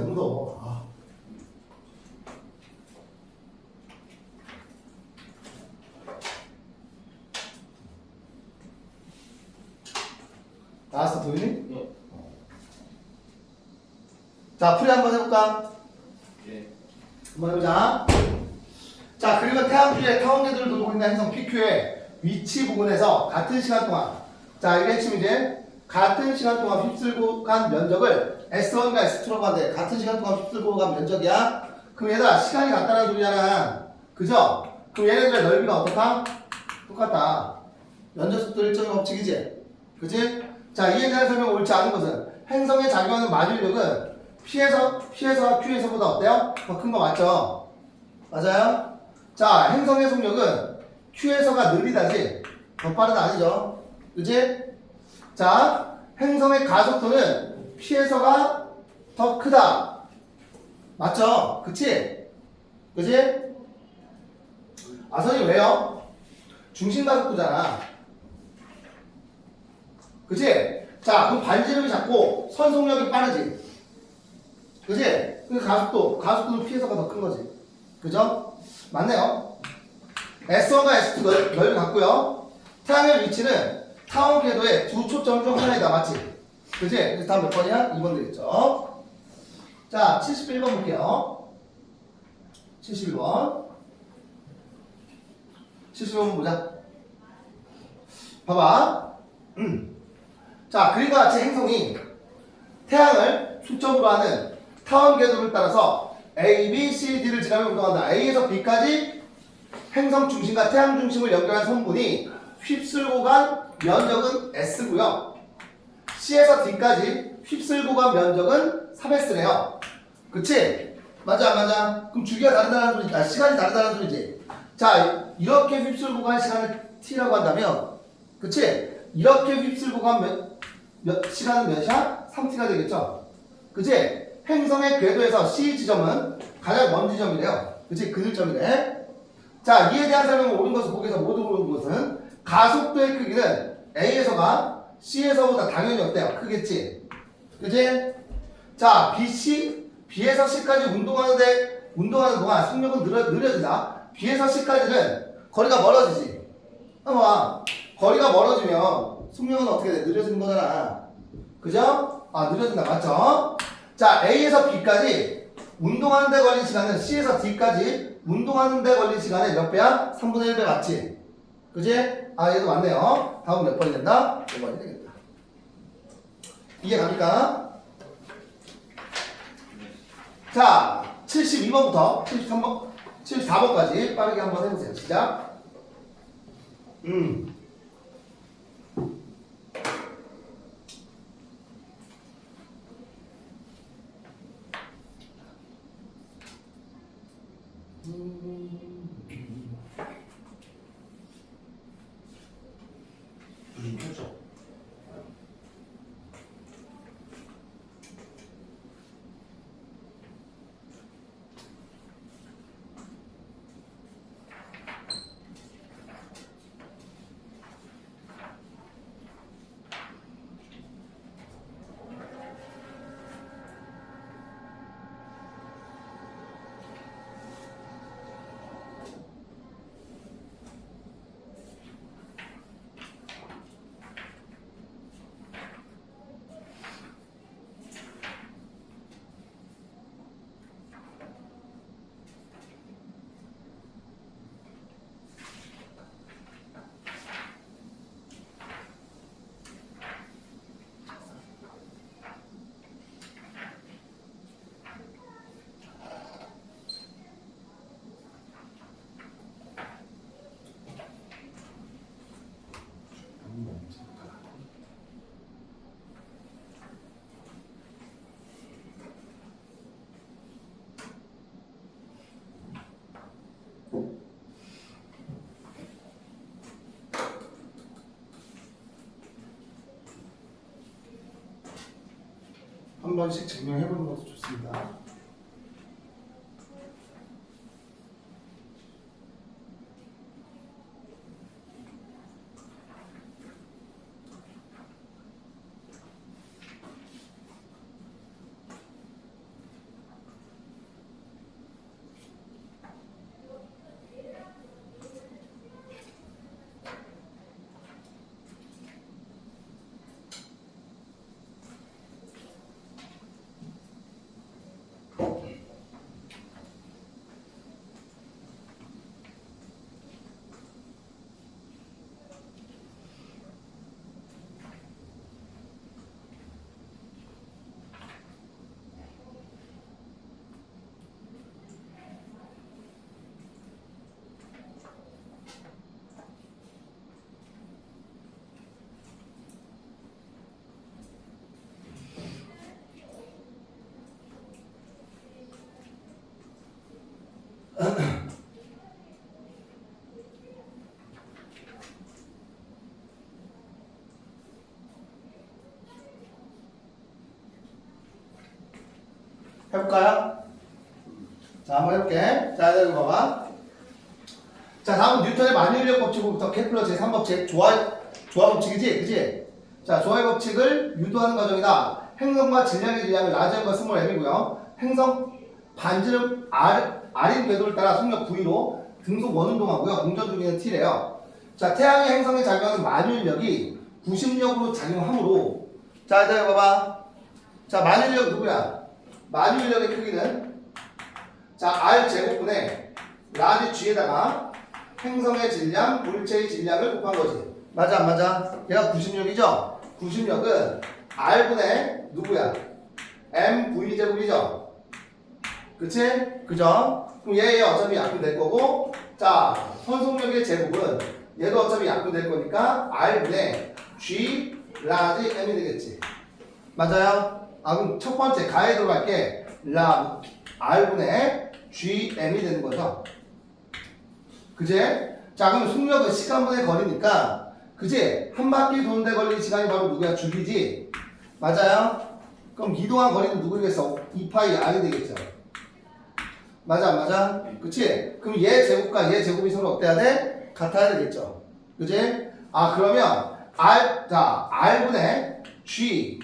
너무 더워. 아. 나왔어, 도윤이? 네. 자, 풀이 한번 해볼까? 예. 한번 해보자. 자, 그리고 태양주의 타원궤도를 돌고 있는 행성 PQ의 위치 부근에서 같은 시간 동안, 자, 이게 핵심이지? 같은 시간 동안 휩쓸고 간 면적을 S1과 S2라고 하는데, 같은 시간 동안 휩쓸고 간 면적이야? 그럼 얘들아, 시간이 같다는 소리잖아. 그죠? 그럼 얘네들의 넓이가 어떻다? 똑같다. 면적 속도 일정의 법칙이지? 그지? 자, 이에 대한 설명을 옳지 않은 것은 행성에 작용하는 마질력은 P에서와 Q에서보다 어때요? 더 큰 거 맞죠? 맞아요? 자, 행성의 속력은 Q에서가 느리다지 더 빠르다 아니죠? 그지? 자, 행성의 가속도는 P에서가 더 크다. 맞죠? 그치? 그지? 아, 선생님 왜요? 중심 가속도잖아. 그치? 자, 그럼 반지름이 작고 선속력이 빠르지. 그치? 그 가속도는 P에서가 더 큰 거지. 그죠? 맞네요. S1과 S2 넓이 같고요. 태양의 위치는 타원 궤도의 두 초점 중 하나이다. 맞지? 그치? 그래서 다음 몇 번이야? 2번 되겠죠? 자, 71번 볼게요. 71번. 71번 보자. 봐봐. 자, 그림과 같이 행성이 태양을 초점으로 하는 타원 궤도를 따라서 A, B, C, D를 지나며 운동한다. A에서 B까지 행성 중심과 태양 중심을 연결한 선분이 휩쓸고 간 면적은 S고요. C에서 D까지 휩쓸고 간 면적은 3S래요. 그치? 맞아, 안 맞아? 그럼 주기가 다르다는 소리지. 아, 시간이 다르다는 소리지. 자, 이렇게 휩쓸고 간 시간을 T라고 한다면, 그치? 이렇게 휩쓸고 간 시간은 몇이야? 3T가 되겠죠? 그치? 행성의 궤도에서 C 지점은 가장 먼 지점이래요. 그치? 그늘점이래. 자, 이에 대한 설명을 옳은 것을 보기에서 모두 옳은 것은 가속도의 크기는 A에서가 C에서보다 당연히 어때요? 크겠지? 그치? 자, B에서 C까지 운동하는 동안 속력은 느려지다. B에서 C까지는 거리가 멀어지지. 봐봐. 거리가 멀어지면 속력은 어떻게 돼? 느려지는 거잖아. 그죠? 아, 느려진다. 맞죠? 자, A에서 B까지 운동하는 데 걸린 시간은 C에서 D까지 운동하는 데 걸린 시간의 몇 배야? 3분의 1배 맞지? 그지? 아, 얘도 맞네요. 다음 몇 번이 된다? 5번이 되겠다. 이해 갑니까? 자, 72번부터 73번, 74번까지 빠르게 한번 해보세요. 시작. 그죠? 한 번씩 증명해보는 것도 좋습니다. 해볼까요? 자, 한번 해볼게. 자, 여기 봐봐. 자, 다음은 뉴턴의 만유인력 법칙부터 케플러 제3법칙 조화 법칙이지? 그지? 자, 조화의 법칙을 유도하는 과정이다. 행성과 질량의 질량을 라지엠과 스몰 m이고요. 행성 반지름 R인 궤도를 따라 속력 V로 등속 원운동하고요. 공전 중에는 T래요. 자, 태양의 행성에 작용하는 만유인력이 구심력으로 작용하므로 자, 여기 봐봐. 자, 만유인력 누구야? 만유인력의 크기는 자, R 제곱분의 라지 G에다가 행성의 질량, 물체의 질량을 곱한 거지. 맞아, 안 맞아? 얘가 구심력이죠? 구심력은 R분의 누구야? MV 제곱이죠? 그치? 그죠? 그럼 얘 어차피 약분될 거고, 자, 선속력의 제곱은 얘도 어차피 약분될 거니까 R분의 G 라지 M이 되겠지. 맞아요? 아, 그럼 첫 번째 가에 들어갈게. R분의 GM이 되는 거죠. 그지? 자, 그럼 속력은 시간분의 거리니까, 그지? 한 바퀴 도는데 걸리는 시간이 바로 누구야? 주기지? 맞아요? 그럼 이동한 거리는 누구겠어? 2파이 R이 되겠죠. 맞아, 안 맞아? 그치? 그럼 얘 제곱과 얘 제곱이 서로 어때야 돼? 같아야 되겠죠. 그지? 아, 그러면 R분의 G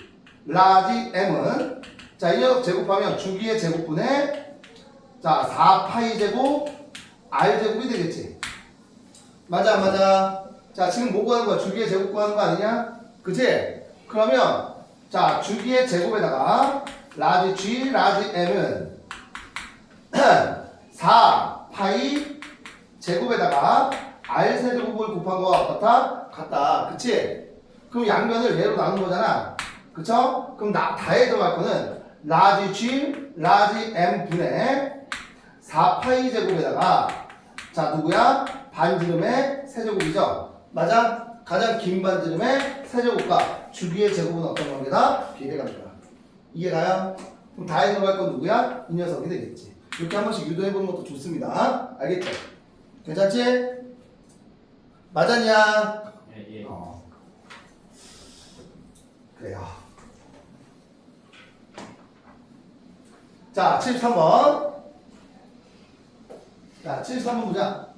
라지 M은 자, 이 녀석 제곱하면 주기의 제곱분의 자, 4파이 제곱 R 제곱이 되겠지. 맞아, 안 맞아? 자, 지금 뭐 구하는 거야? 주기의 제곱 구하는 거 아니냐? 그치? 그러면 자, 주기의 제곱에다가 라지 G 라지 M은 4파이 제곱에다가 R 세제곱을 곱한 거와 같아? 같다. 그치? 그럼 양면을 얘로 나눈 거잖아. 그쵸? 그럼 다에 들어갈 거는 라지 G 라지 M 분의 4파이 제곱에다가 자, 누구야? 반지름의 세제곱이죠? 맞아? 가장 긴 반지름의 세제곱과 주기의 제곱은 어떤 관계다? 비례관계다. 이해가요? 그럼 다에 들어갈 건 누구야? 이 녀석이 되겠지. 이렇게 한 번씩 유도해보는 것도 좋습니다. 알겠죠? 괜찮지? 맞았냐? 예, 예. 그래요. 자, 73번. 자, 73번 보자.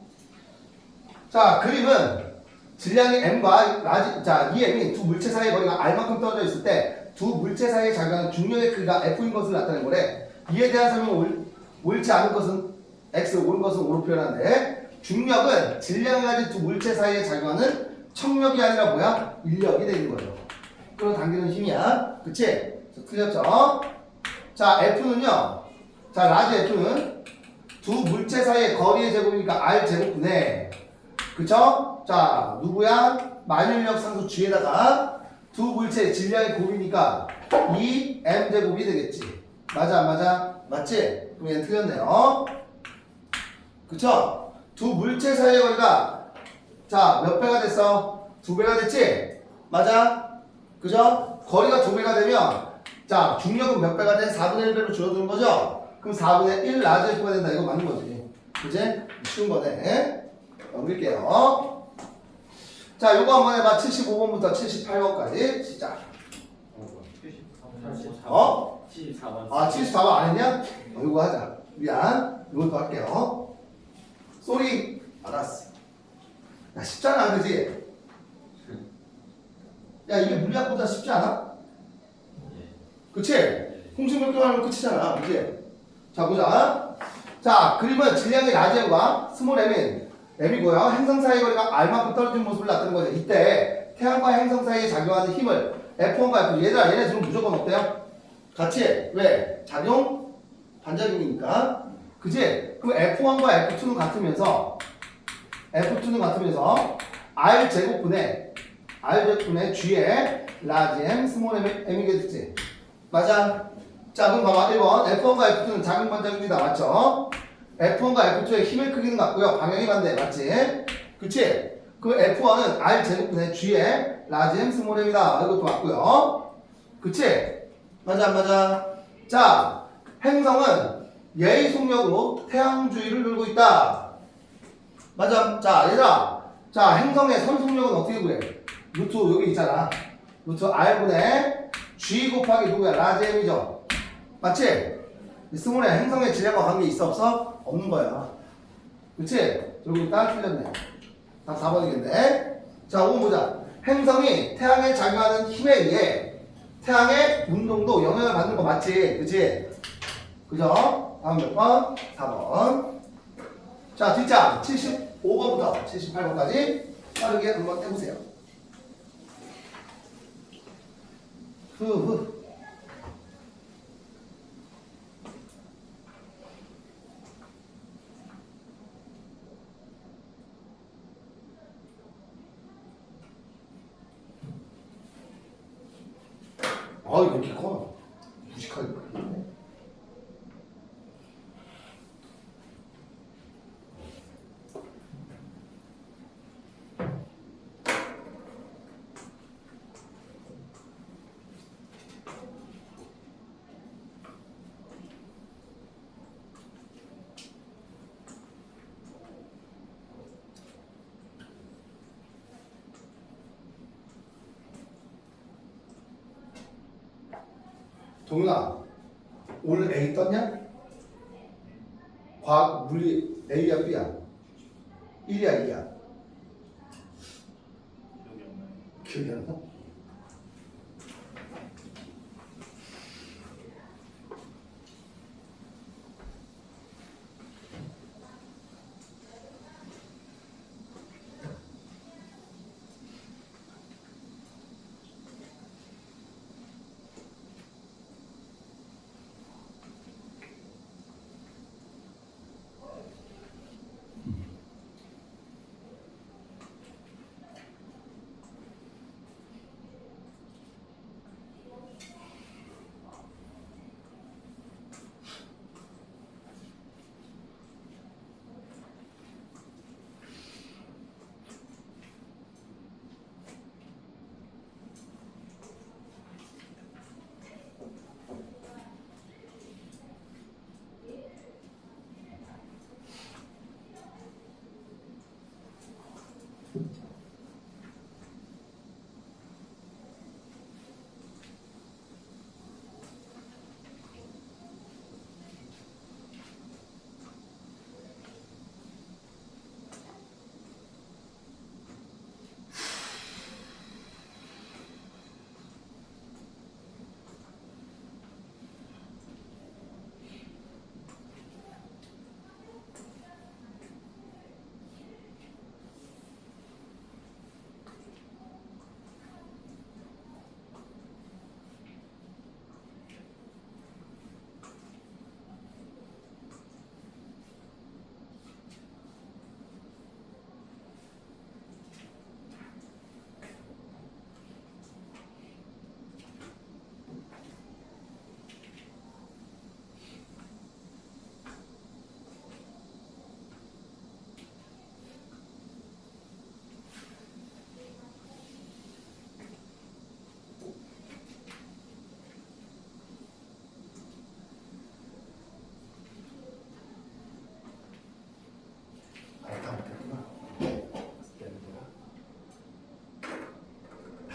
자, 그림은 질량이 m과 자, 이 m이 두 물체 사이의 거리가 r만큼 떨어져 있을 때 두 물체 사이에 작용하는 중력의 크기가 f인 것을 나타낸 거래. 이에 대한 설명을 옳지 않은 것은 x, 옳은 것은 o로 표현하는데 중력은 질량이 가진 두 물체 사이에 작용하는 청력이 아니라 뭐야? 인력이 되는 거죠. 끌어당기는 힘이야. 그치? 틀렸죠? 자, F는요. 자, 라지 F는 두 물체 사이의 거리의 제곱이니까 R 제곱분의 그쵸? 자, 누구야? 만유인력 상수 G에다가 두 물체의 질량의 곱이니까 2M 제곱이 되겠지. 맞아, 안 맞아? 맞지? 그럼 얘는 틀렸네요. 그쵸? 두 물체 사이의 거리가 자, 몇 배가 됐어? 2배가 됐지? 맞아? 그죠? 거리가 2배가 되면 자, 중력은 몇 배가 돼? 4분의 1배로 줄어드는 거죠? 그럼 4분의 1 라지 F가 된다. 이거 맞는 거지. 그지? 쉬운 거네. 넘길게요. 자, 요거 한번 해봐. 75번부터 78번까지 시작. 74번. 아, 74번 안 했냐? 요거 하자. 미안. 요것도 할게요. 쏘리. 알았어. 야, 쉽잖아, 그지? 야, 이게 물리학보다 쉽지 않아? 그치? 공식몇 개만 하면 끝이잖아. 그치? 자, 보자. 자, 그림은 질량의 라지엠과 스몰 m이고요. 행성 사이의 거리가 r만큼 떨어진 모습을 나타내는 거죠. 이때 태양과 행성 사이에 작용하는 힘을 F1과 F2. 얘네 둘은 무조건 어때요? 같이. 왜? 작용? 반작용이니까. 그치? 그럼 F1과 F2는 같으면서 R 제곱분의 G의 라지 M, 스몰 m이게 됐지? 맞아? 자, 그럼 봐봐. 1번. F1과 F2는 작용 반작용이다. 맞죠? F1과 F2의 힘의 크기는 같고요. 방향이 반대. 맞지? 그치? 그 F1은 R 제곱분의 G의 라지 M, 스몰 m이다. 이것도 맞고요. 그치? 맞아, 안 맞아? 자, 행성은 얘의 속력으로 태양 주위를 돌고 있다. 맞아. 자, 얘들아. 자, 행성의 선 속력은 어떻게 구해? 루트 여기 있잖아. 루트 R분의 G 곱하기 누구야? 라지 M이죠. 맞지? 스몰에 행성의 질량과 관계 있어 없어? 없는 거야. 그치? 여기 딱 틀렸네. 답 4번이겠네. 자, 5번 보자. 행성이 태양에 작용하는 힘에 의해 태양의 운동도 영향을 받는 거 맞지? 그치? 그죠? 다음 몇 번? 4번. 자, 뒷장 75번부터 78번까지 빠르게 한번 해보세요. 후후. 아, 이거 이렇게 커. 무식하게 크네. 동윤아, 오늘 A 떴냐? 과학, 물리 A야 B야? 1이야 2야? 기억이 안 나?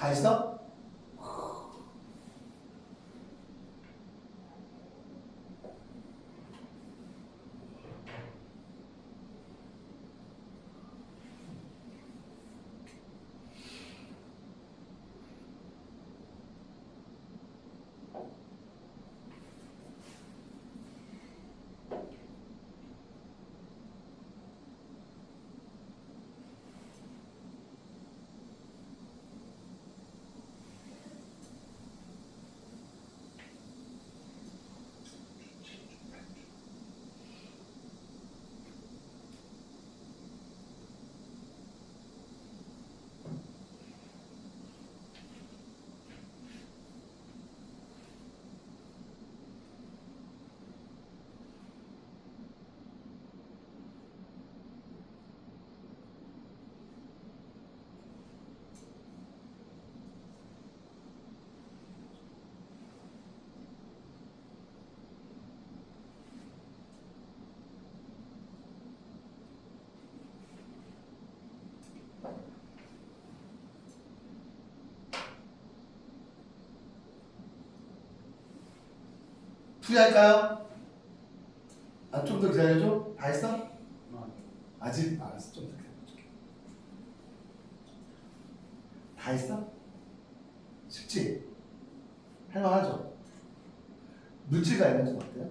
다 했어? 투자할까요? 아, 좀 더 기다려줘? 다 했어? 아직? 알았어, 좀 더 기다려줄게. 다 했어? 쉽지? 할만하죠? 물질과 이런 좀 어때요?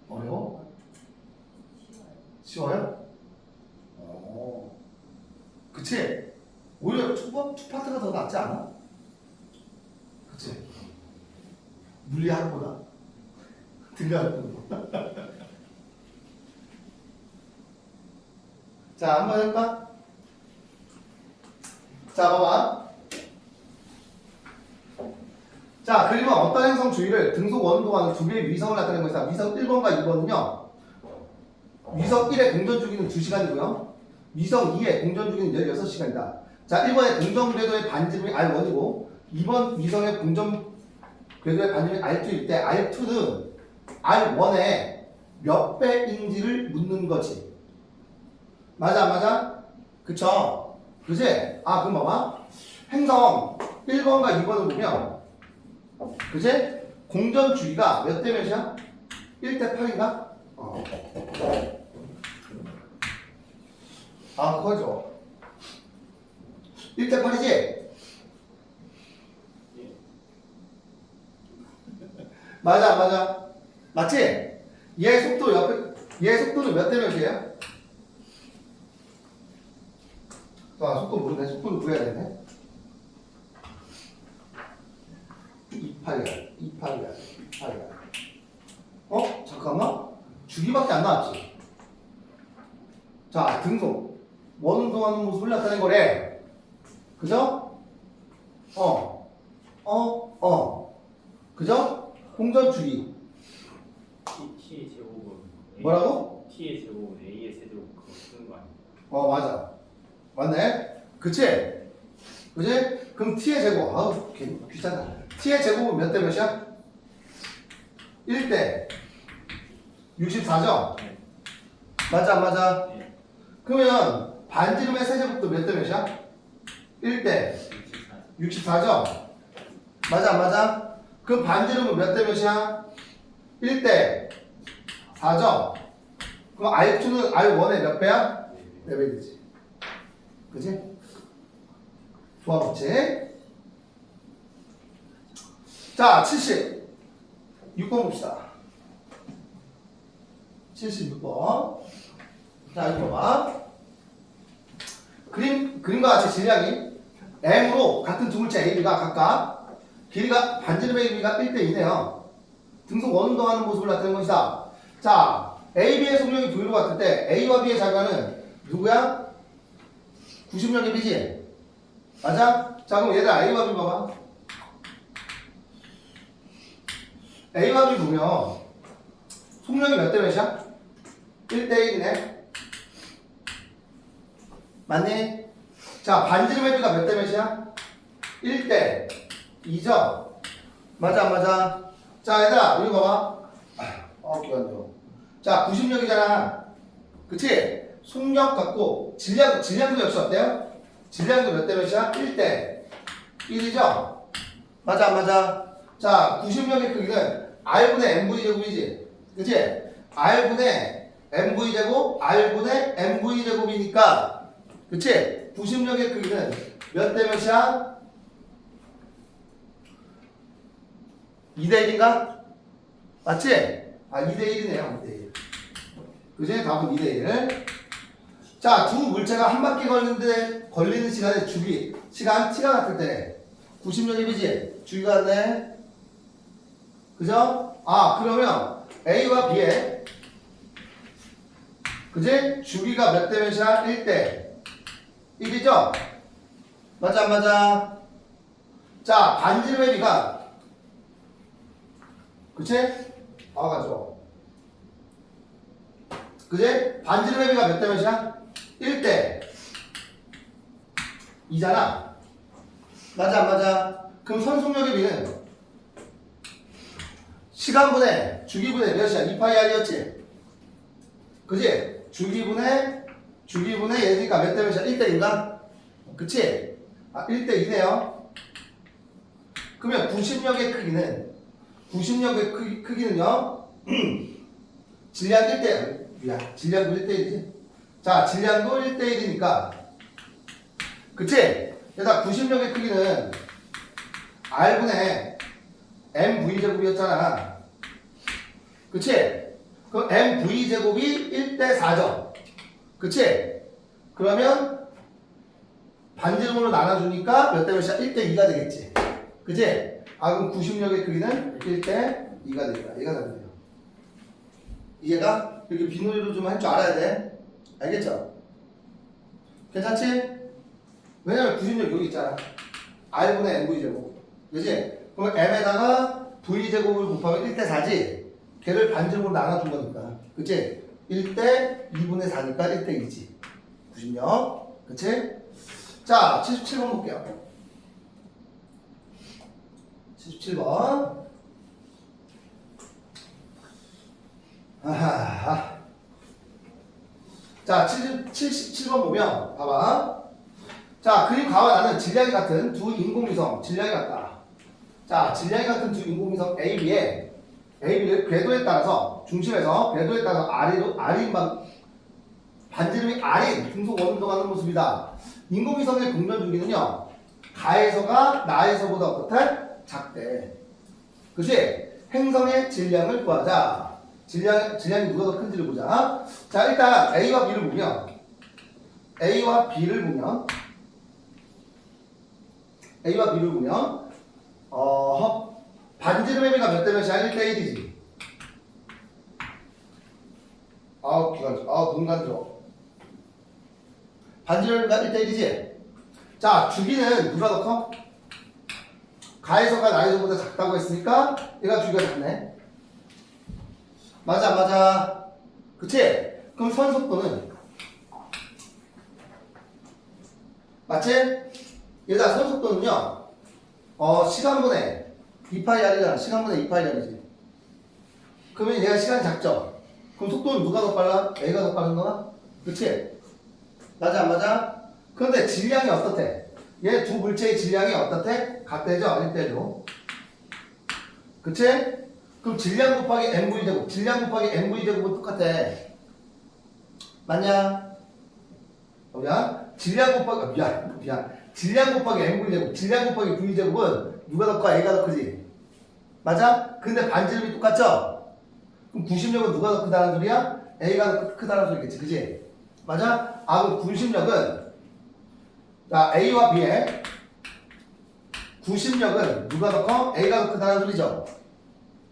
어려워? 쉬워요? 그치? 오히려 투 파트가 더 낫지 않아? 그치? 물리학보다 등가학보다 자, 한번 해볼까? 자, 봐봐. 자, 그림은 어떤 행성 주위를 등속 원동하는 두 개의 위성을 나타내는 것이다. 위성 1번과 2번은요. 위성 1의 공전 주기는 2시간이고요. 위성 2의 공전 주기는 16시간이다. 자, 1번의 공전 궤도의 반지름이 R1이고 2번 위성의 공전 궤도의 반지름이 R2일 때 R2는 R1의 몇 배인지를 묻는 거지. 맞아, 안 맞아? 그쵸? 그지? 아, 그럼 봐봐. 행성 1번과 2번을 보면 그지? 공전 주기가 몇 대 몇이야? 1대 8인가? 아, 그거죠. 1대 8이지? 맞아, 안 맞아? 맞지? 얘 속도 얘 속도는 몇 대 몇이에요? 아, 속도 모르네. 속도를 구해야 되네. 28이야. 28이야. 28이야. 어? 잠깐만. 주기밖에 안 나왔지. 자, 등속. 원운동하는 모습을 나타낸 거래. 그죠? 그죠? 공전 주기. T의 제곱은 뭐라고? T의 제곱은 A의 세제곱 그거 쓰는 거 아니야? 맞아. 맞네. 그치? 그지? 그럼 T의 제곱. 아우, 귀찮아. T의 제곱은 몇 대 몇이야? 1대 64죠? 네. 맞아, 안 맞아? 네. 그러면 반지름의 세제곱도 몇 대 몇이야? 1대 64죠? 맞아, 안 맞아? 그럼 반지름은 몇 대 몇이야? 1대 4죠? 그럼 R2는 R1의 몇 배야? 4배 되지. 그지? 좋아, 그치? 자, 76번 봅시다. 76번. 자, 이거 봐봐. 그림과 같이 질량이 M으로 같은 두 물체 AB가 각각 길이가 반지름의 길이가 1대 2네요. 등속 원운동하는 모습을 나타내는 것이다. 자, AB의 속력이 V로 같을 때 A와 B의 자료는 누구야? 90력의 B지? 맞아? 자, 그럼 얘들 A와 B 봐봐. A와 B 보면 속력이 몇 대 몇이야? 1대 1이네. 맞니? 자, 반지름의 B가 몇 대 몇이야? 1대 2죠? 맞아, 안 맞아? 자, 얘들아, 여기 봐봐. 기관죠. 자, 90력이잖아. 그치? 속력 같고, 질량도 역시 어때요? 질량도 몇 대 몇이야? 1대 1이죠? 맞아, 안 맞아? 자, 90력의 크기는 R분의 MV 제곱이지. 그치? R분의 MV 제곱, R분의 MV 제곱이니까, 그치? 90력의 크기는 몇 대 몇이야? 2대 1인가? 맞지? 아, 2대 1이네요. 2대 1. 그지? 답은 2대 1. 자, 두 물체가 한 바퀴 걸리는 시간의 주기, 시간 t가 같을 때 90력의 B지? 주기가 같네. 그죠? 아, 그러면 A와 B의 그지? 주기가 몇 대 몇이야? 1대 1이죠? 맞아, 안 맞아? 자, 반지름의 B가 그치? 가죠. 그지? 반지름의 B가 몇 대 몇이야? 1대 2잖아. 맞아, 안 맞아? 그럼 선속력의 B는 시간분의 주기분의 몇이야? 2파이 R이었지? 그지? 주기분의 얘니까 몇 대 몇이야? 1대 2인가? 그치? 아, 1대 2네요. 그러면 구심력의 크기는요. 질량 1대1. 질량도 1대1이지. 자, 질량도 1대1이니까. 그치? 그래서 구심력의 크기는 R분의 MV제곱이었잖아. 그치? 그럼 MV제곱이 1대4죠. 그치? 그러면 반지름으로 나눠주니까 몇 대 몇이야? 1대2가 되겠지. 그치? 아, 그럼 구심력의 크기는 1대2가 되겠다. 얘가 다르네요. 이해가? 이렇게 비놀이로 좀 할 줄 알아야 돼. 알겠죠? 괜찮지? 왜냐면 구심력 여기 있잖아. R분의 MV제곱. 그치? 그럼 M에다가 V제곱을 곱하면 1대4지? 걔를 반지름으로 나눠준 거니까. 그치? 1대 2분의 4니까 1대2지. 구심력. 그치? 자, 77번 볼게요. 77번. 아하. 자, 77번 보면, 봐봐. 자, 그림 가와 나는 질량이 같은 두 인공위성, 질량이 같다. 자, 질량이 같은 두 인공위성 AB를 궤도에 따라서, 중심에서 궤도에 따라서 R인 반지름이 R인 중속 원운동하는 모습이다. 인공위성의 공전 주기는요, 가에서가 나에서보다 어떻대? 작대. 그치? 행성의 질량을 구하자. 질량이 누가 더 큰지를 보자. 자, 일단 A와 B를 보면 반지름의 비가 몇 대 몇이야? 1대1이지. 눈 간지러워. 반지름의 비가 1대1이지. 자, 주기는 누가 더 커? 가에서가 나에서보다 작다고 했으니까 얘가 주기가 작네. 맞아, 맞아. 그치? 그럼 선속도는? 맞지? 얘들아, 선속도는요, 시간분의 2파이 R이잖아. 시간분의 2파이 R이지. 그러면 얘가 시간이 작죠? 그럼 속도는 누가 더 빨라? A가 더 빠른 거야? 그치? 맞아, 안 맞아? 그런데 질량이 어떻대? 얘 두 물체의 질량이 어떻대? 같대죠? 1대1로. 그치? 그럼 질량 곱하기 MV제곱, 질량 곱하기 MV제곱은 똑같아. 맞냐? 질량 곱하기, 질량 곱하기 MV제곱, 질량 곱하기 V제곱은 누가 더 커? A가 더 크지? 맞아? 근데 반지름이 똑같죠? 그럼 구심력은 누가 더 크다는 소리야? A가 더 크다는 소리겠지, 그지? 맞아? 아, 그럼 구심력은, 자, A와 B의 구심력은 누가 더 커? A가 더 크다는 소리죠?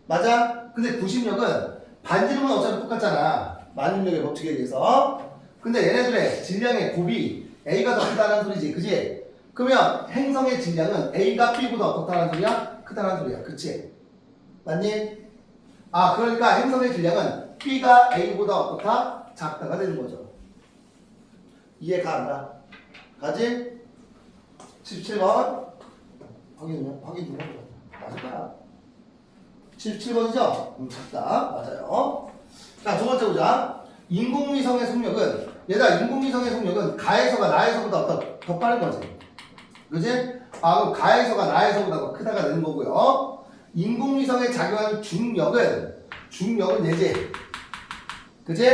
맞아? 근데 구심력은 반지름은 어차피 똑같잖아. 만능력의 법칙에 의해서. 근데 얘네들의 질량의 곱이 A가 더 크다는 소리지, 그지? 그러면 행성의 질량은 A가 B보다 어떻다는 소리야? 크다는 소리야, 그치? 맞니? 아, 그러니까 행성의 질량은 B가 A보다 어떻다? 작다가 되는 거죠. 이해가 안 가? 가지? 17번 확인 좀 해줘. 맞을 거야. 77번이죠? 작다. 맞아요. 자, 두 번째 보자. 인공위성의 속력은, 얘들아, 인공위성의 속력은 가에서가 나에서보다 더 빠른 거지. 그지? 아, 그럼 가에서가 나에서보다 더 크다가 되는 거고요. 인공위성에 작용하는 중력은 얘지. 그지?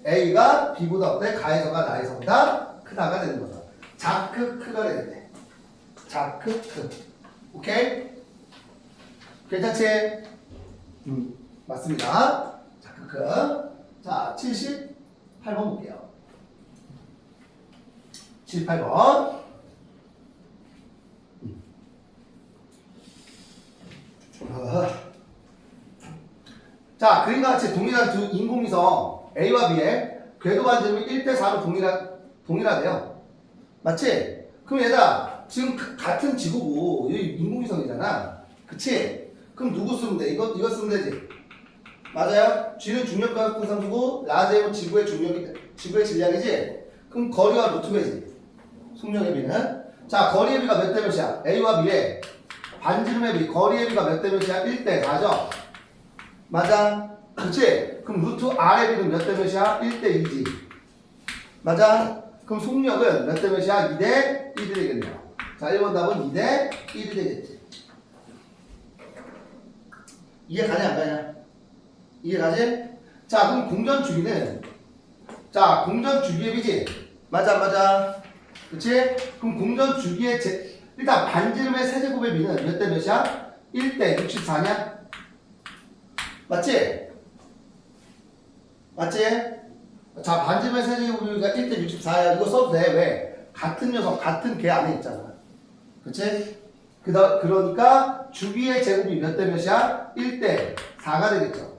A가 B보다 어때? 가에서가 나에서보다 크다가 되는 거죠. 자크크가 되는데. 자크크. 오케이? 괜찮지? 맞습니다. 자크크. 자, 78번 볼게요. 78번. 자, 그림과 같이 동일한 두 인공위성 A와 B의 궤도 반지름이 1대4로 동일하대요. 맞지? 그럼 얘들아, 지금 같은 지구고 여기 인공위성이잖아. 그치? 그럼 누구 쓰면 돼? 이거 쓰면 되지? 맞아요? G는 중력과 분상수고 라지는 지구의 질량이지? 그럼 거리와 루트배지. 속력의 비는. 자, 거리의 비가 몇 대 몇이야? A와 B의 반지름의 비, 거리의 비가 몇 대 몇이야? 1대4죠? 맞아? 그치? 그럼 루트 R의 비는 몇 대 몇이야? 1대2지. 맞아? 그럼 속력은 몇 대 몇이야? 2대1이 되겠네요. 자, 1번 답은 2대1이 되겠지. 이해 가냐 안 가냐? 이해 가지? 자 그럼 공전 주기는 자 공전 주기의 맞아 안 맞아? 그치? 그럼 공전 주기의 일단 반지름의 세제곱의 비는 몇 대 몇이야? 1대 64냐? 맞지? 맞지? 자 반지름의 세제곱이가 1대 64야. 이거 써도 돼. 왜? 같은 녀석 같은 개 안에 있잖아. 그치? 그러니까 주기의 제곱이 몇 대 몇이야? 1대 4가 되겠죠.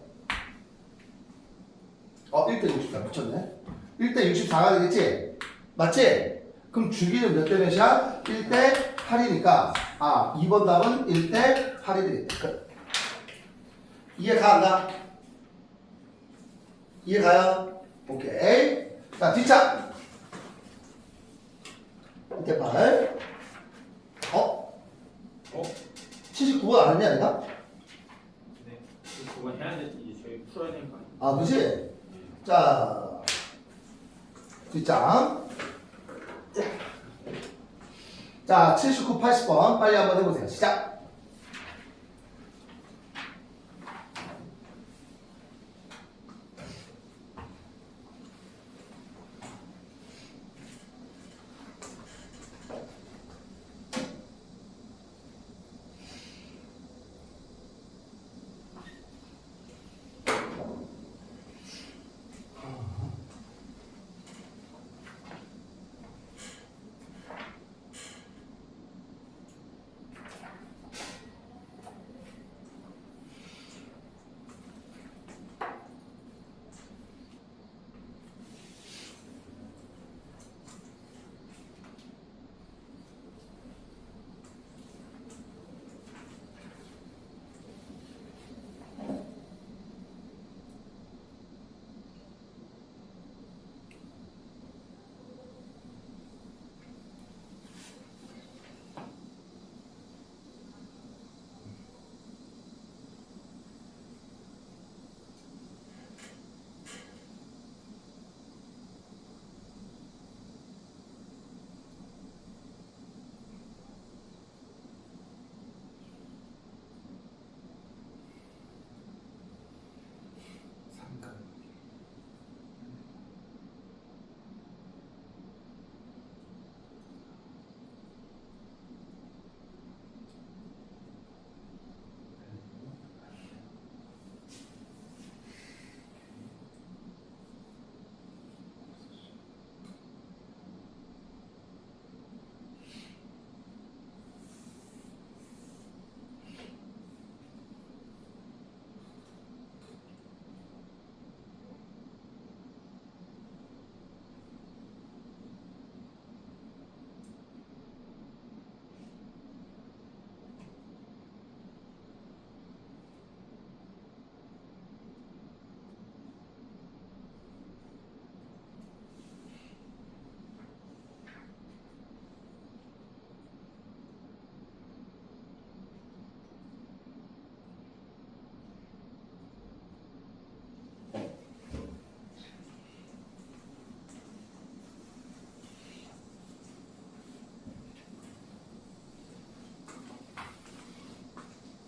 1대 64 미쳤네. 1대 64가 되겠지? 맞지? 그럼 주기는 몇 대 몇이야? 1대 8이니까 2번 답은 1대 8이 되겠다. 끝. 이해가 안 가? 이해가요? 오케이. 자 뒷차. 1대 8. 79번 안 했냐 내가? 네. 그건 해야 돼. 이제 저희 풀어야 되는 거 아니에요? 그치? 자 뒷장. 자 79, 80번 빨리 한번 해보세요. 시작.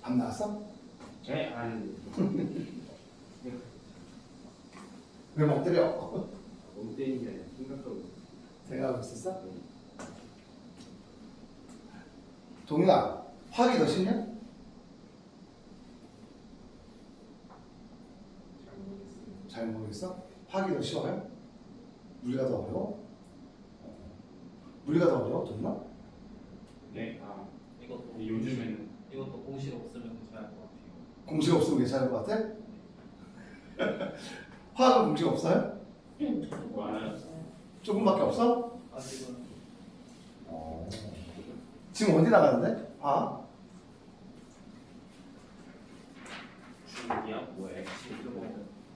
밥 나왔어? 네, 아니. 왜 먹더려? 너무 때리는 게 아니라 생각하고 있어요. 생각하고 있었어? 동윤아, 화학이 더 쉽냐? 잘 모르겠어? 화학이 더 쉬워요? 물리가 더 어려워? 물리가 더 어려워, 동윤아? 네, 이것도 근데 요즘에는 이것도 공식 없으면 괜찮을 것 같아요. 공식 없으면 괜찮을 것 같아? 화학은 공식 없어요? 많아요. 조금밖에 없어? 아직은 지금 어디 나가는데? 화학? 중이야? 뭐예요?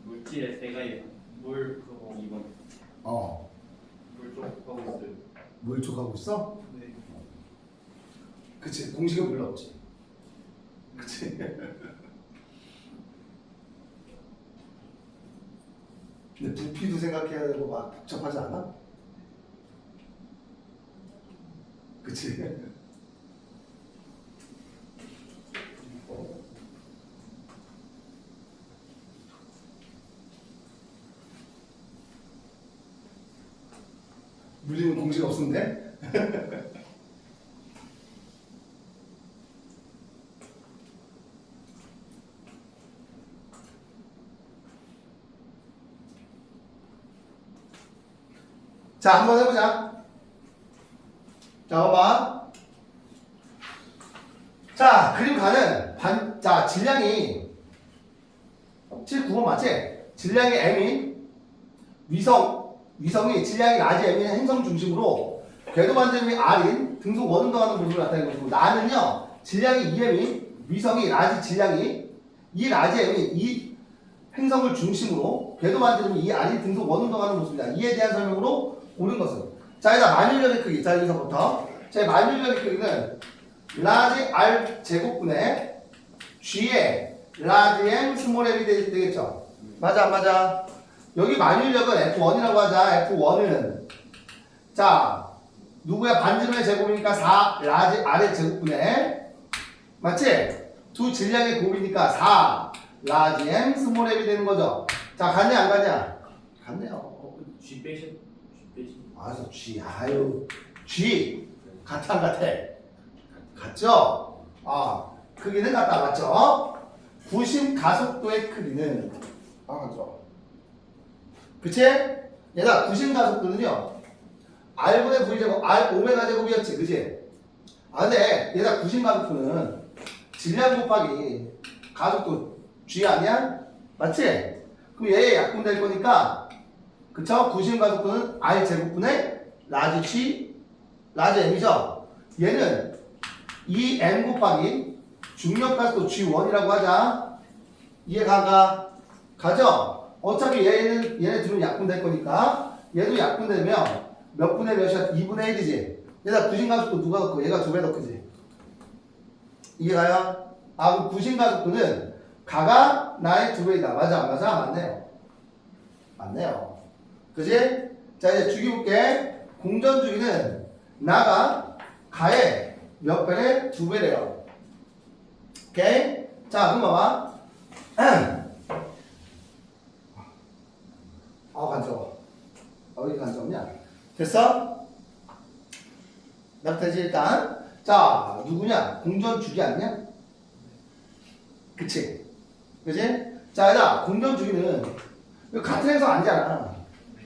물질의 세 가지. 물 그거 2번. 물 쪽하고 있어요. 물 쪽하고 있어? 네. 그치, 공식은 별로 없지. 그치? 근데 부피도 생각해야 되고 막 복잡하지 않아? 그치? 물리는 공식 없는데? 자, 한번 해보자. 자, 봐봐. 자, 그림 가는 자, 질량이 9번 맞지? 질량이 m인 위성이 질량이 라지 m인 행성 중심으로 궤도 반지름이 r인 등속 원운동하는 모습을 나타내는 것이고 나는요 질량이 2m인 위성이 라지 질량이 이 라지 m인 이 행성을 중심으로 궤도 반지름이 2r인 등속 원운동하는 모습이다. 이에 대한 설명으로 옳은 것은 자 일단 만유력의 크기 자 여기서부터 제 만유력의 크기는 라지 r 제곱분의 g의 라지 m 스몰 m이 되겠죠. 맞아 안 맞아? 여기 만유력은 F1이라고 하자. F1은 자 누구야? 반지름의 제곱이니까 4 라지 R의 제곱분의 맞지? 두 질량의 곱이니까 4 라지 M 스몰 m이 되는 거죠. 자 갔냐 안 갔냐? 갔네요. G 빼시. 알았어 G 아유 G 같아 안 같아? 같죠? 크기는 같다 맞죠? 구심 가속도의 크기는 맞죠? 그치? 얘가 구심 가속도는요 R분의 V제곱 R 오메가 제곱이었지 그치? 근데 얘가 구심 가속도는 질량 곱하기 가속도 G 아니야? 맞지? 그럼 얘의 약분 될 거니까 그쵸? 구심 가속도는 R 제곱분의 라지 G 라지 M이죠? 얘는 2M 곱하기 중력 가속도 G1이라고 하자. 이해가? 가죠? 어차피 얘네 둘은 약분될 거니까 얘도 약분되면 몇 분의 몇이야? 2분의 1이지. 얘가 구심가속도 누가 더 커? 얘가 2배 더 크지. 이해가요? 그럼 구심가속도는 가가 나의 2배이다. 맞아 안 맞아? 맞네요. 맞네요. 그지? 자 이제 주기 볼게. 공전주기는 나가 가의 몇 배의 2배래요. 오케이? 자 그럼 봐봐. 간지러워. 왜 이렇게 간지럽냐? 됐어? 나부터지 일단. 자, 누구냐? 공전주기 아니냐? 그치? 그치? 자, 얘들아, 공전주기는 같은 행성 아니잖아.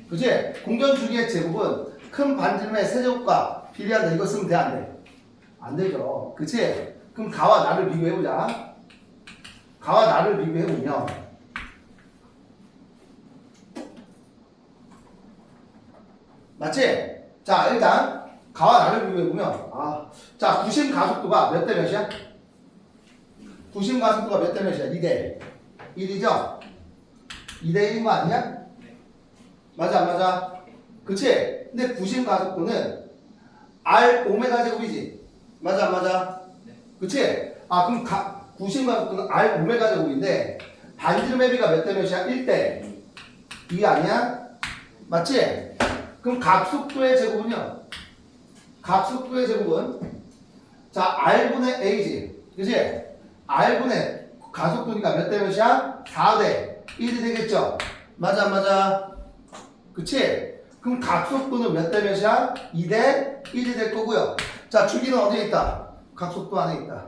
그치? 공전주기의 제곱은 큰 반지름의 세제곱과 비례한다. 이거 쓰면 돼, 안 돼? 안 되죠. 그치? 그럼 가와 나를 비교해보자. 가와 나를 비교해보면 맞지? 자 일단 가와 나를 비교해보면 자 구심 가속도가 몇 대 몇이야? 구심 가속도가 몇 대 몇이야? 2대 1이죠? 2대 1인 거 아니야? 맞아 안 맞아? 그치? 근데 구심 가속도는 R 오메가 제곱이지? 맞아 안 맞아? 그치? 그럼 구심 가속도는 R 오메가 제곱인데 반지름의 비가 몇 대 몇이야? 1대 2 아니야? 맞지? 그럼 각속도의 제곱은요? 각속도의 제곱은 자 R분의 A지 그치? R분의 가속도니까 몇 대 몇이야? 4대 1이 되겠죠? 맞아 안 맞아? 그치? 그럼 각속도는 몇 대 몇이야? 2대 1이 될 거고요. 자 주기는 어디에 있다? 각속도 안에 있다.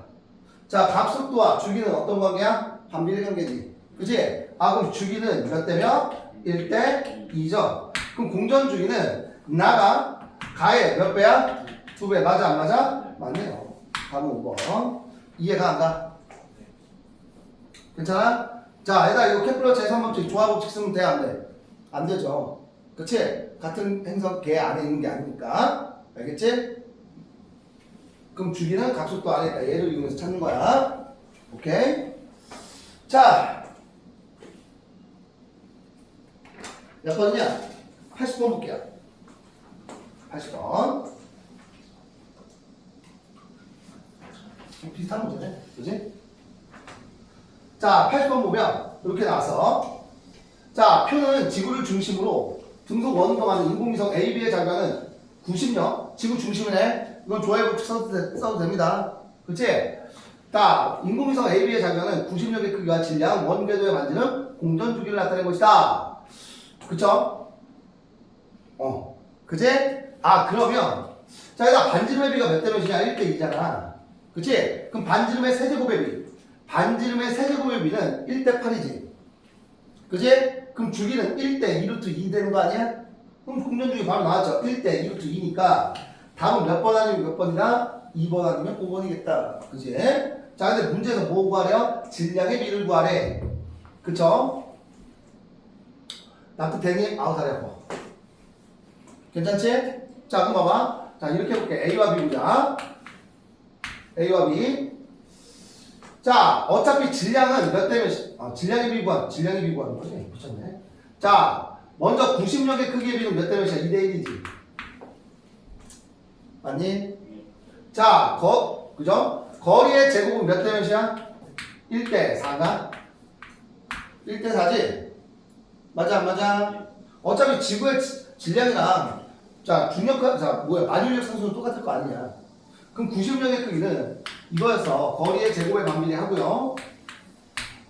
자 각속도와 주기는 어떤 관계야? 반비례 관계지 그치? 그럼 주기는 몇 대 몇? 1대 2죠. 그럼 공전주기는 나가 가의 몇 배야? 2배. 맞아 안 맞아? 맞네요. 답은 5번. 이해가 안 가? 괜찮아? 자 얘들아 이거 케플러 제3법칙 조화법칙 쓰면 돼 안 돼? 안 되죠. 그치? 같은 행성 개 안에 있는 게 아니니까 알겠지? 그럼 주기는 각속도 안에 있다. 얘를 이용해서 찾는 거야. 오케이? 자 몇 번이냐? 80번 볼게요. 80번. 비슷한 문제네. 그지? 자, 80번 보면 이렇게 나와서 자, 표는 지구를 중심으로 등속 원운동하는 인공위성 AB의 장가는 90력, 지구 중심이네. 이건 조화의 법칙 써도 됩니다. 그치? 자, 인공위성 AB의 장가는 90력의 크기와 질량, 원궤도의 반지름, 공전주기를 나타낸 것이다. 그쵸? 그제? 그러면 자 여기다 반지름의 비가 몇 대 몇이냐? 1대 2잖아. 그치? 그럼 반지름의 세제곱의 비. 반지름의 세제곱의 비는 1대 8이지. 그치? 그럼 주기는 1대 2루트 2 되는 거 아니야? 그럼 공전주기 바로 나왔죠. 1대 2루트 2니까 답은 몇 번 아니면 몇 번이다? 2번 아니면 5번이겠다. 그치? 자 근데 문제에서 뭐 구하래요? 질량의 비를 구하래. 그쵸? 납득되니? 아우 다리 아파. 괜찮지? 자 그럼 봐봐. 자 이렇게 해볼게. A와 B 보자. A와 B. 자 어차피 질량은 몇 대 몇? 질량의 B 구한. 질량의 B 구하는 거지. 미쳤네. 자 먼저 구심력의 크기의 B는 몇 대 몇이야? 2대 1이지. 맞니? 자 그죠? 거리의 제곱은 몇 대 몇이야? 1대 4가? 1대 4지? 맞아 안 맞아? 어차피 지구의 질량이랑 자 만유력 상수는 똑같을 거 아니냐. 그럼 구심력의 크기는 이거에서 거리의 제곱에 반비례 하고요.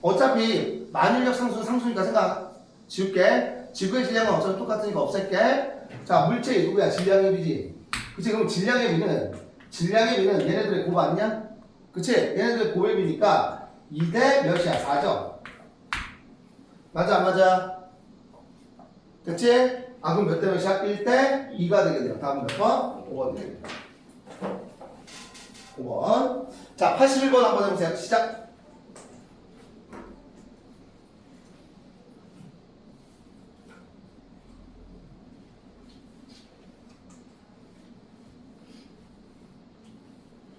어차피 만유력 상수는 상수니까 생각 지울게. 지구의 질량은 어차피 똑같으니까 없앨게. 자 물체의 누구야? 질량의 비지. 그치? 그럼 질량의 비는 얘네들의 곱 아니냐? 그치? 얘네들의 곱의 비니까 2대 몇이야? 4죠? 맞아 안 맞아? 됐지? 그럼 몇 대 몇이야? 1대 2가 되겠네요. 다음 몇 번? 5번 되겠다. 5번. 자, 81번 한번 해보세요. 시작.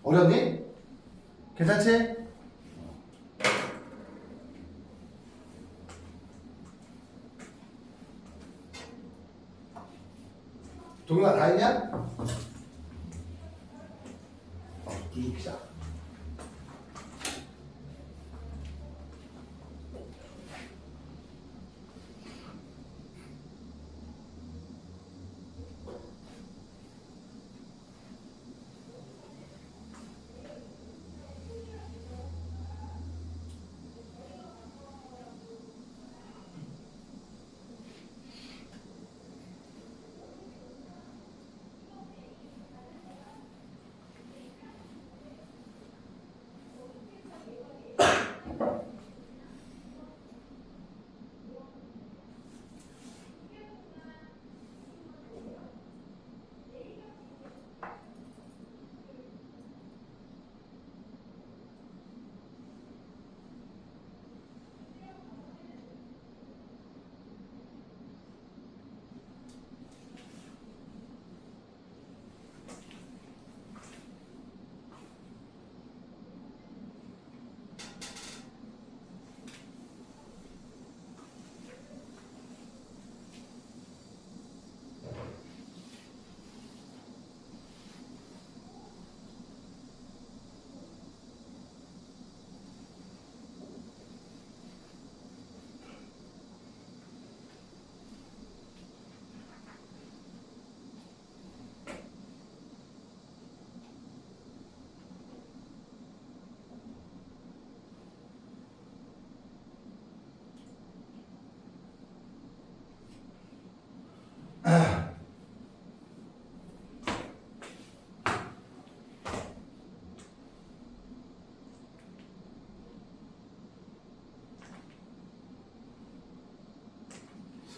어렵니? 괜찮지? 동영아 다 했냐? 두둑기자.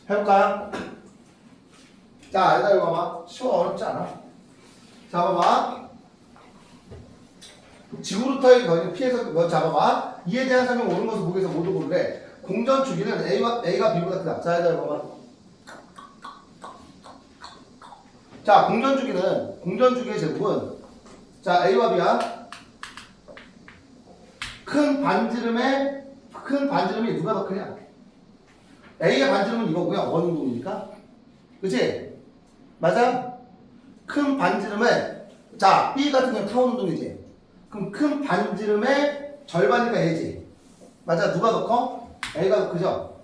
해볼까요? 자, 얘들아 이거 봐봐. 쉬워, 어렵지 않아. 자, 봐봐. 지구루터의 변이 피해서 잡아봐. 이에 대한 설명 옳은 것을 보기에서 모두 고르래. 공전 주기는 A가 B보다 크다. 자, 얘들아 봐봐. 자, 공전 주기의 제곱은 자, A와 B야. 큰 반지름이 누가 더 크냐? A의 반지름은 이거고요. 원운동이니까. 그치? 맞아? 큰 반지름에 자, B 같은 경우는 타원 운동이지. 그럼 큰 반지름의 절반이니까 A지. 맞아? 누가 더 커? A가 더 크죠?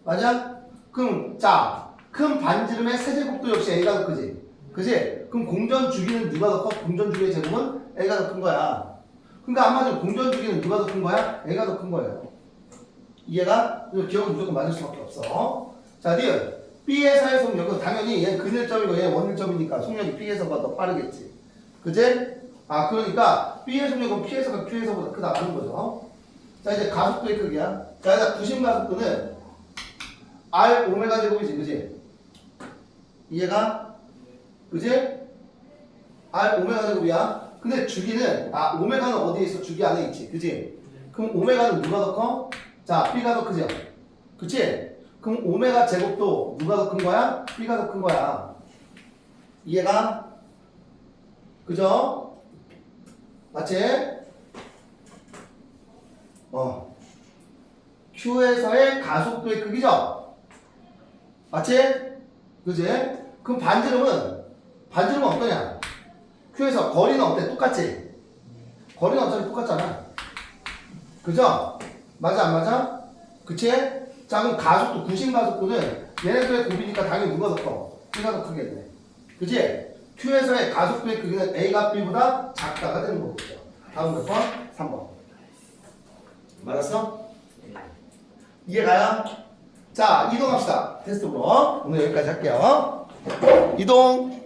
맞아? 그럼 자, 큰 반지름의 세제곱도 역시 A가 더 크지. 그치? 그럼 공전 주기는 누가 더 커? 공전 주기의 제곱은 A가 더 큰 거야. 그러니까 아마도 공전 주기는 누가 더 큰 거야? A가 더 큰 거예요. 이해가? 기억은 무조건 맞을 수밖에 없어. 자, 니은. B에서의 속력은 당연히 얘 근일점이고 얘 원일점이니까 속력이 B에서가 더 빠르겠지. 그지? 아 그러니까 B의 속력은 P에서가 Q에서보다 크다는 거죠. 자 이제 가속도의 크기야. 자 일단 구심 가속도는 R 오메가 제곱이지, 그지? 이해가? 그지? R 오메가 제곱이야. 근데 주기는 오메가는 어디에 있어? 주기 안에 있지, 그지? 그럼 오메가는 누가 더 커? 자 B가 더 크죠, 그치? 그럼 오메가 제곱도 누가 더 큰 거야? B가 더 큰 거야. 이해가? 그죠? 맞지? Q에서의 가속도의 크기죠? 맞지? 그지? 그럼 반지름은 어떠냐? Q에서 거리는 어때? 똑같지? 거리는 어차피 똑같잖아. 그죠? 맞아 안 맞아? 그치? 자 그럼 가속도, 구심 가속도는 얘네들의 곱이니까 당연히 누가 더 커? B가 더 크겠네. 그치? Q에서의 가속도의 크기는 A가 B보다 작다가 되는 거겠죠. 다음 몇 번? 3번. 맞았어? 이해가요? 자 이동합시다. 테스트로 오늘 여기까지 할게요. 이동.